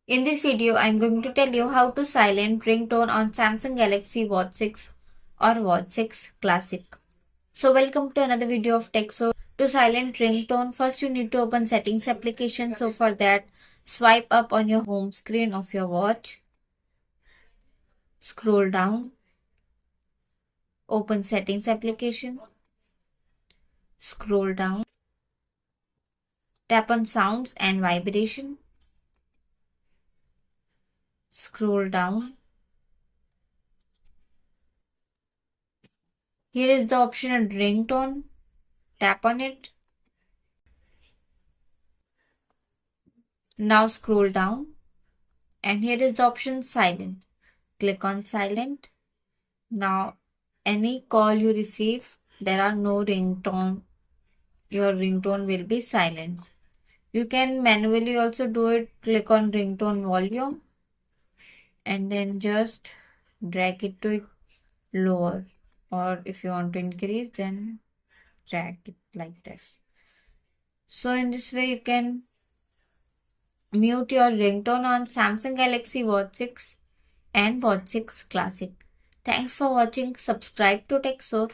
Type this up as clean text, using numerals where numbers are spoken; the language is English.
In this video, I'm going to tell you how to silent ringtone on Samsung Galaxy Watch 6 or Watch 6 Classic. So welcome to another video of Tech. So to silent ringtone, first you need to open settings application. So for that, swipe up on your home screen of your watch. Scroll down. Open settings application. Scroll down. Tap on sounds and vibration. Scroll down. Here is the option of ringtone. Tap on it. Now scroll down and here is the option silent. Click on silent. Now any call you receive, there are no ringtone. Your ringtone will be silent. You can manually also do it. Click on ringtone volume and then just drag it to lower, or if you want to increase, then drag it like this. So in this way you can mute your ringtone on Samsung Galaxy Watch 6 and Watch 6 Classic. Thanks for watching. Subscribe to TechSource.